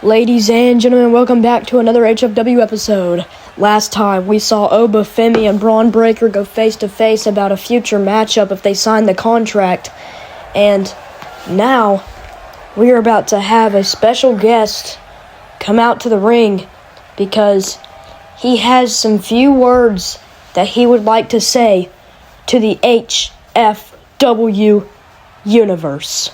Ladies and gentlemen, welcome back to another HFW episode. Last time, we saw Obafemi and Braun Breaker go face-to-face about a future matchup if they sign the contract. And now, we are about to have a special guest come out to the ring because he has some few words that he would like to say to the HFW Universe.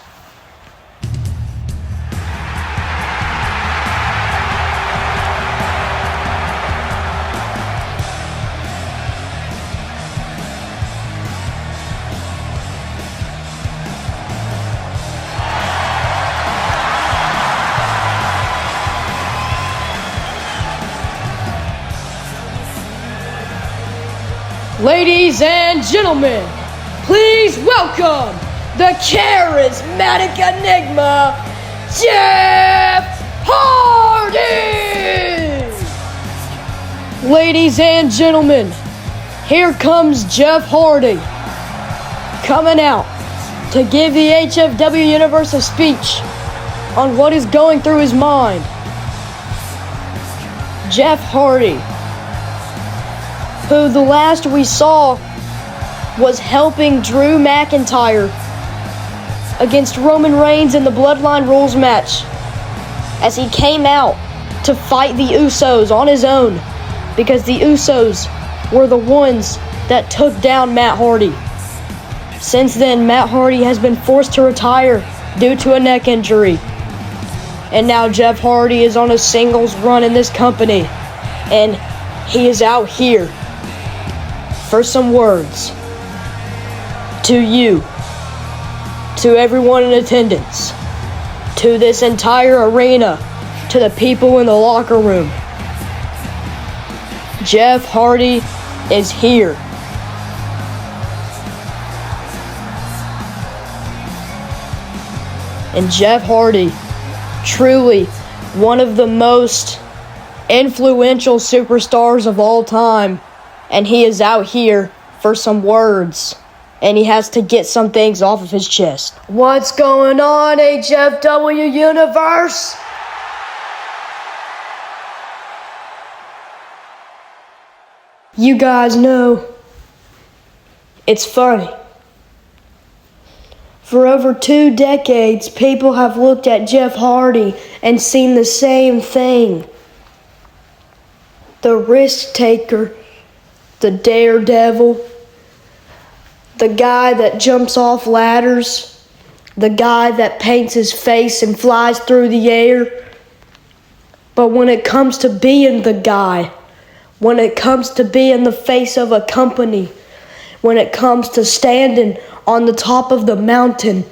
Ladies and gentlemen, please welcome the Charismatic Enigma, Jeff Hardy! Ladies and gentlemen, here comes Jeff Hardy, coming out to give the HFW Universe a speech on what is going through his mind. Jeff Hardy, who the last we saw was helping Drew McIntyre against Roman Reigns in the Bloodline Rules match, as he came out to fight the Usos on his own because the Usos were the ones that took down Matt Hardy. Since then, Matt Hardy has been forced to retire due to a neck injury. And now Jeff Hardy is on a singles run in this company, and he is out here for some words to you, to everyone in attendance, to this entire arena, to the people in the locker room. Jeff Hardy is here. And Jeff Hardy, truly one of the most influential superstars of all time, and he is out here for some words, and he has to get some things off of his chest. What's going on, HFW Universe? You guys know, it's funny. For over 2 decades, people have looked at Jeff Hardy and seen the same thing. The risk taker, the daredevil, the guy that jumps off ladders, the guy that paints his face and flies through the air. But when it comes to being the guy, when it comes to being the face of a company, when it comes to standing on the top of the mountain,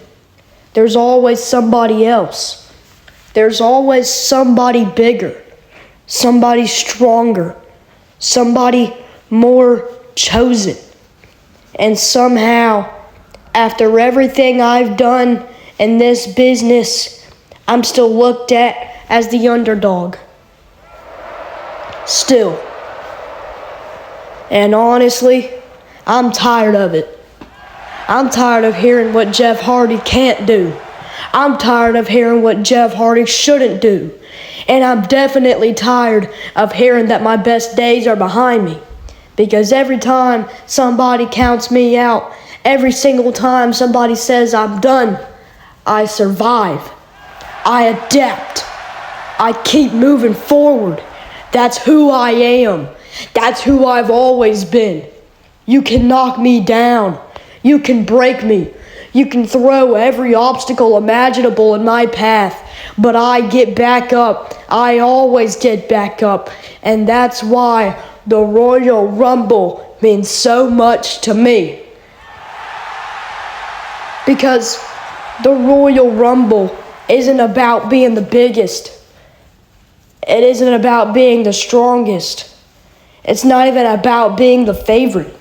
there's always somebody else. There's always somebody bigger, somebody stronger, somebody more chosen. And somehow, after everything I've done in this business, I'm still looked at as the underdog. Still. And honestly, I'm tired of it. I'm tired of hearing what Jeff Hardy can't do. I'm tired of hearing what Jeff Hardy shouldn't do. And I'm definitely tired of hearing that my best days are behind me. Because every time somebody counts me out, every single time somebody says I'm done, I survive. I adapt. I keep moving forward. That's who I am. That's who I've always been. You can knock me down. You can break me. You can throw every obstacle imaginable in my path. But I get back up. I always get back up. And that's why the Royal Rumble means so much to me. Because the Royal Rumble isn't about being the biggest. It isn't about being the strongest. It's not even about being the favorite.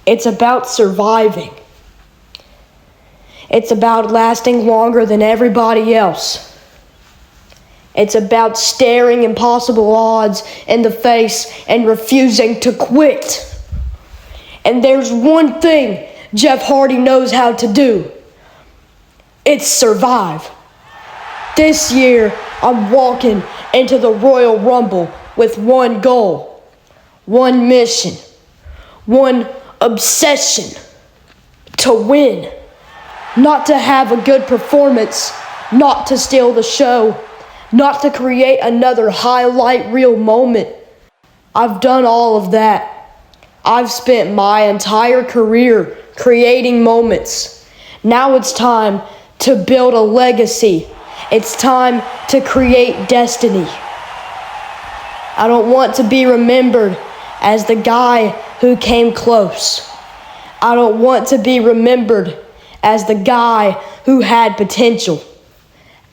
It's about surviving. It's about lasting longer than everybody else. It's about staring impossible odds in the face and refusing to quit. And there's one thing Jeff Hardy knows how to do. It's survive. This year, I'm walking into the Royal Rumble with one goal, one mission, one obsession: to win. Not to have a good performance, not to steal the show, not to create another highlight reel moment. I've done all of that. I've spent my entire career creating moments. Now it's time to build a legacy. It's time to create destiny. I don't want to be remembered as the guy who came close. I don't want to be remembered as the guy who had potential.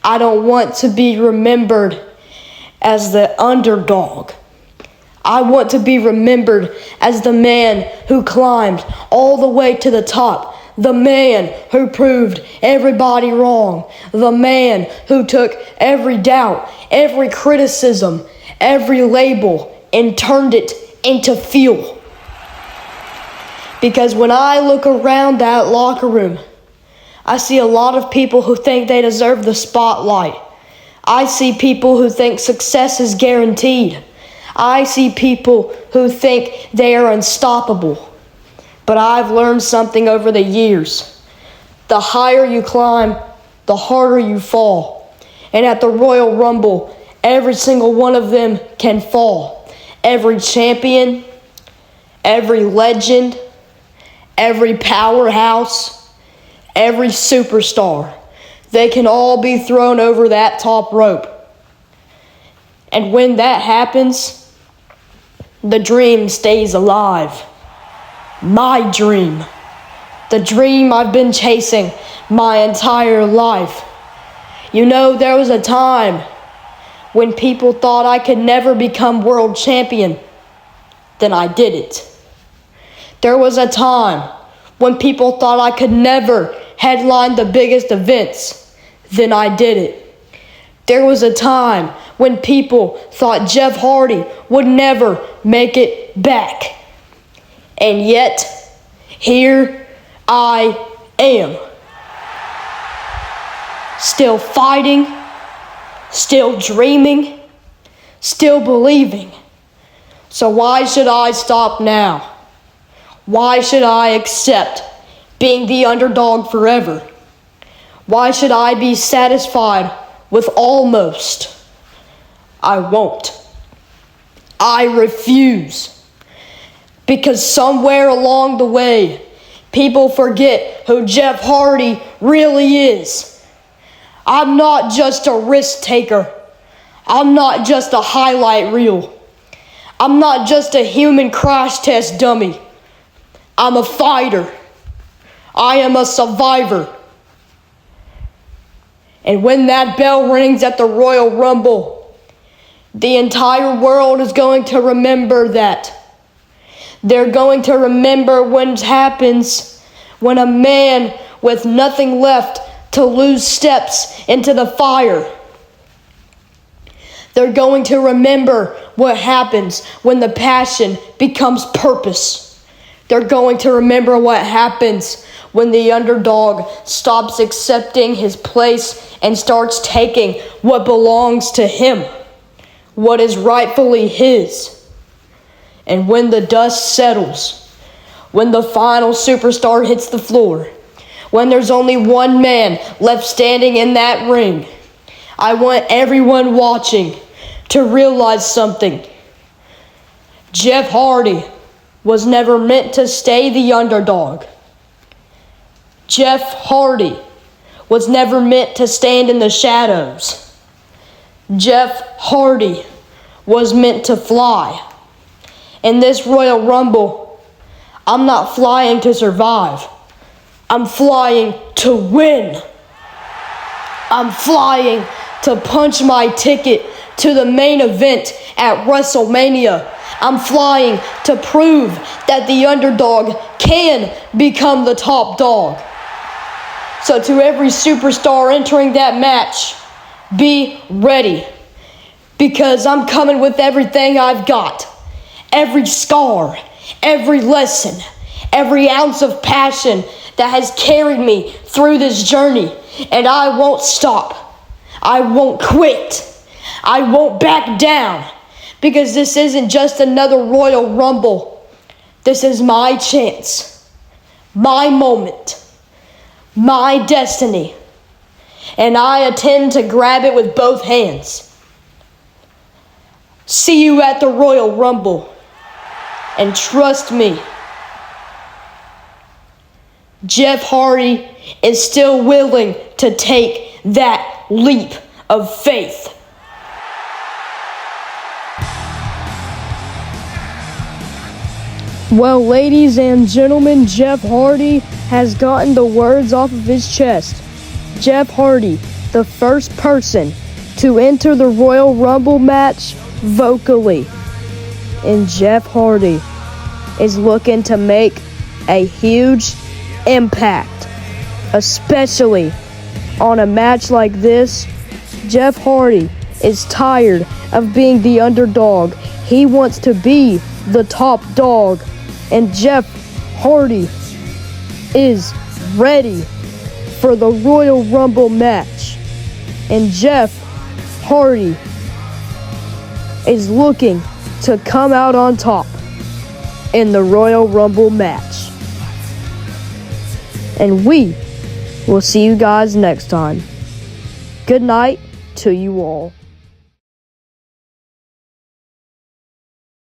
I don't want to be remembered as the underdog. I want to be remembered as the man who climbed all the way to the top, the man who proved everybody wrong, the man who took every doubt, every criticism, every label, and turned it into fuel. Because when I look around that locker room, I see a lot of people who think they deserve the spotlight. I see people who think success is guaranteed. I see people who think they are unstoppable. But I've learned something over the years. The higher you climb, the harder you fall. And at the Royal Rumble, every single one of them can fall. Every champion, every legend, every powerhouse, every superstar, they can all be thrown over that top rope. And when that happens, the dream stays alive. My dream. The dream I've been chasing my entire life. You know, there was a time when people thought I could never become world champion. Then I did it. There was a time when people thought I could never headline the biggest events. Then I did it. There was a time when people thought Jeff Hardy would never make it back. And yet, here I am. Still fighting, still dreaming, still believing. So why should I stop now? Why should I accept being the underdog forever? Why should I be satisfied with almost? I won't. I refuse. Because somewhere along the way, people forget who Jeff Hardy really is. I'm not just a risk taker. I'm not just a highlight reel. I'm not just a human crash test dummy. I'm a fighter. I am a survivor. And when that bell rings at the Royal Rumble, the entire world is going to remember that. They're going to remember what happens when a man with nothing left to lose steps into the fire. They're going to remember what happens when the passion becomes purpose. They're going to remember what happens when the underdog stops accepting his place and starts taking what belongs to him, what is rightfully his. And when the dust settles, when the final superstar hits the floor, when there's only one man left standing in that ring, I want everyone watching to realize something. Jeff Hardy was never meant to stay the underdog. Jeff Hardy was never meant to stand in the shadows. Jeff Hardy was meant to fly. In this Royal Rumble, I'm not flying to survive. I'm flying to win. I'm flying to punch my ticket to the main event at WrestleMania. I'm flying to prove that the underdog can become the top dog. So to every superstar entering that match, be ready. Because I'm coming with everything I've got. Every scar, every lesson, every ounce of passion that has carried me through this journey. And I won't stop. I won't quit. I won't back down, because this isn't just another Royal Rumble. This is my chance, my moment, my destiny, and I intend to grab it with both hands. See you at the Royal Rumble, and trust me, Jeff Hardy is still willing to take that leap of faith. Well, ladies and gentlemen, Jeff Hardy has gotten the words off of his chest. Jeff Hardy, the first person to enter the Royal Rumble match vocally. And Jeff Hardy is looking to make a huge impact, especially on a match like this. Jeff Hardy is tired of being the underdog. He wants to be the top dog, and Jeff Hardy is ready for the Royal Rumble match. And Jeff Hardy is looking to come out on top in the Royal Rumble match. And we will see you guys next time. Good night to you all.